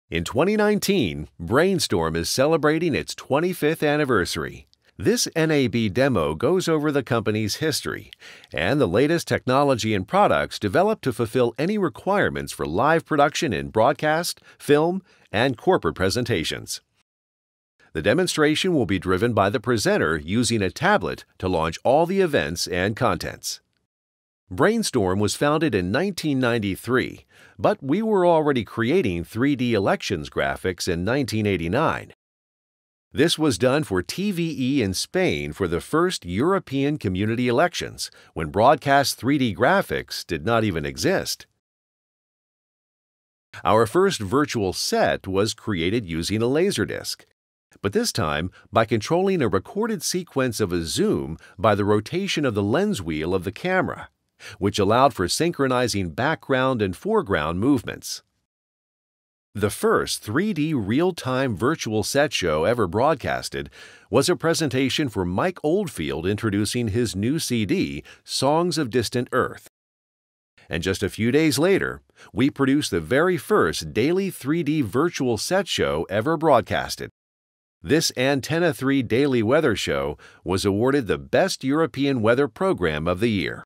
In 2019, Brainstorm is celebrating its 25th anniversary. This NAB demo goes over the company's history and the latest technology and products developed to fulfill any requirements for live production in broadcast, film, and corporate presentations. The demonstration will be driven by the presenter using a tablet to launch all the events and contents. Brainstorm was founded in 1993, but we were already creating 3D elections graphics in 1989. This was done for TVE in Spain for the first European community elections, when broadcast 3D graphics did not even exist. Our first virtual set was created using a Laserdisc, but this time by controlling a recorded sequence of a zoom by the rotation of the lens wheel of the camera, which allowed for synchronizing background and foreground movements. The first 3D real-time virtual set show ever broadcasted was a presentation for Mike Oldfield introducing his new CD, Songs of Distant Earth. And just a few days later, we produced the very first daily 3D virtual set show ever broadcasted. This Antenna 3 daily weather show was awarded the Best European Weather Program of the Year.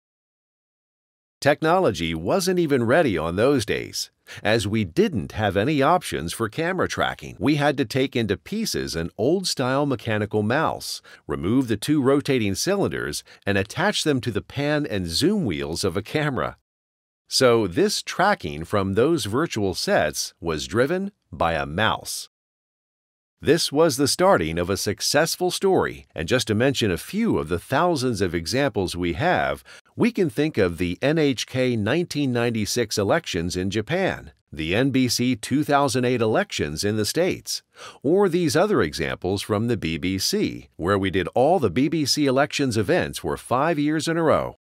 Technology wasn't even ready on those days, as we didn't have any options for camera tracking. We had to take into pieces an old-style mechanical mouse, remove the two rotating cylinders, and attach them to the pan and zoom wheels of a camera. So this tracking from those virtual sets was driven by a mouse. This was the starting of a successful story, and just to mention a few of the thousands of examples we have, we can think of the NHK 1996 elections in Japan, the NBC 2008 elections in the States, or these other examples from the BBC, where we did all the BBC elections events for 5 years in a row.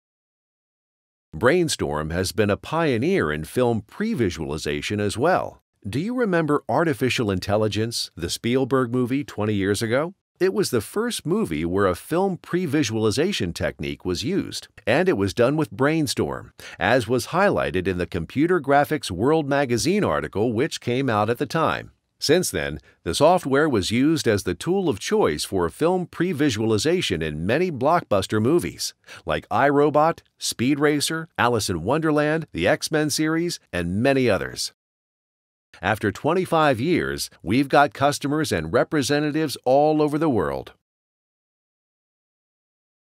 Brainstorm has been a pioneer in film pre-visualization as well. Do you remember Artificial Intelligence, the Spielberg movie 20 years ago? It was the first movie where a film pre-visualization technique was used, and it was done with Brainstorm, as was highlighted in the Computer Graphics World magazine article which came out at the time. Since then, the software was used as the tool of choice for film pre-visualization in many blockbuster movies, like iRobot, Speed Racer, Alice in Wonderland, the X-Men series, and many others. After 25 years, we've got customers and representatives all over the world.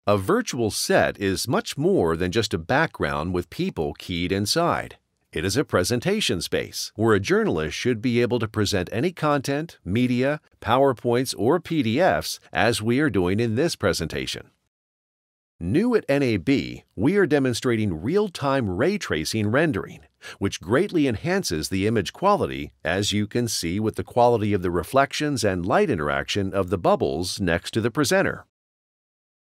A virtual set is much more than just a background with people keyed inside. It is a presentation space where a journalist should be able to present any content, media, PowerPoints, or PDFs as we are doing in this presentation. New at NAB, we are demonstrating real-time ray tracing rendering, which greatly enhances the image quality, as you can see with the quality of the reflections and light interaction of the bubbles next to the presenter.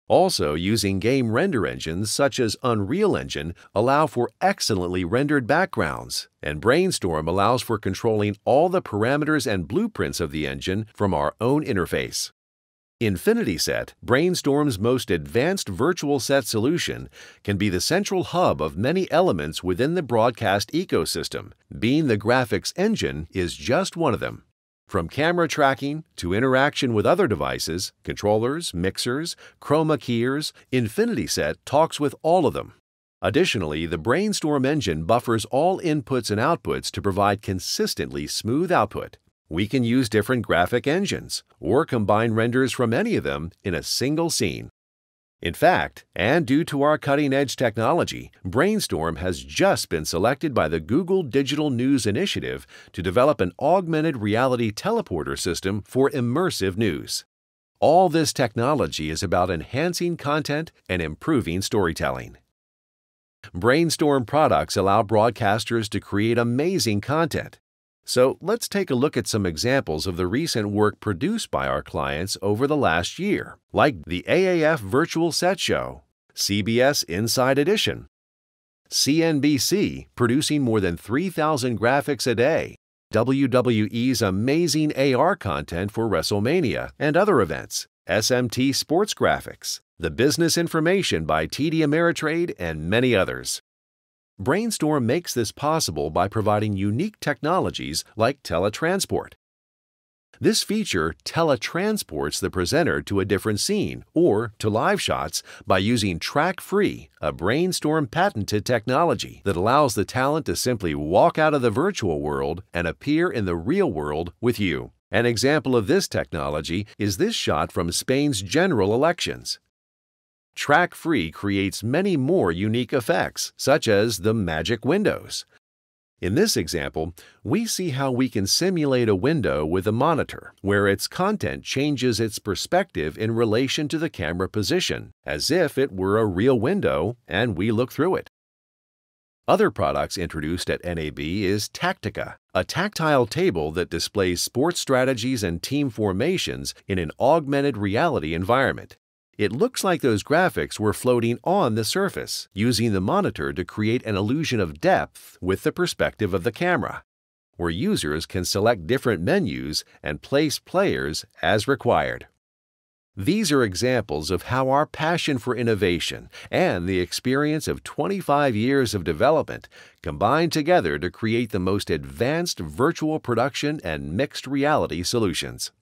Also, using game render engines such as Unreal Engine allow for excellently rendered backgrounds, and Brainstorm allows for controlling all the parameters and blueprints of the engine from our own interface. InfinitySet, Brainstorm's most advanced virtual set solution, can be the central hub of many elements within the broadcast ecosystem. Being the graphics engine is just one of them. From camera tracking to interaction with other devices, controllers, mixers, chroma keyers, InfinitySet talks with all of them. Additionally, the Brainstorm engine buffers all inputs and outputs to provide consistently smooth output. We can use different graphic engines or combine renders from any of them in a single scene. In fact, and due to our cutting-edge technology, Brainstorm has just been selected by the Google Digital News Initiative to develop an augmented reality teleporter system for immersive news. All this technology is about enhancing content and improving storytelling. Brainstorm products allow broadcasters to create amazing content. So let's take a look at some examples of the recent work produced by our clients over the last year, like the AAF Virtual Set Show, CBS Inside Edition, CNBC producing more than 3,000 graphics a day, WWE's amazing AR content for WrestleMania and other events, SMT Sports Graphics, The Business Information by TD Ameritrade, and many others. Brainstorm makes this possible by providing unique technologies like teletransport. This feature teletransports the presenter to a different scene or to live shots by using Track-Free, a Brainstorm patented technology that allows the talent to simply walk out of the virtual world and appear in the real world with you. An example of this technology is this shot from Spain's general elections. Track-Free creates many more unique effects, such as the magic windows. In this example, we see how we can simulate a window with a monitor, where its content changes its perspective in relation to the camera position, as if it were a real window and we look through it. Other products introduced at NAB is Tactica, a tactile table that displays sports strategies and team formations in an augmented reality environment. It looks like those graphics were floating on the surface, using the monitor to create an illusion of depth with the perspective of the camera, where users can select different menus and place players as required. These are examples of how our passion for innovation and the experience of 25 years of development combine together to create the most advanced virtual production and mixed reality solutions.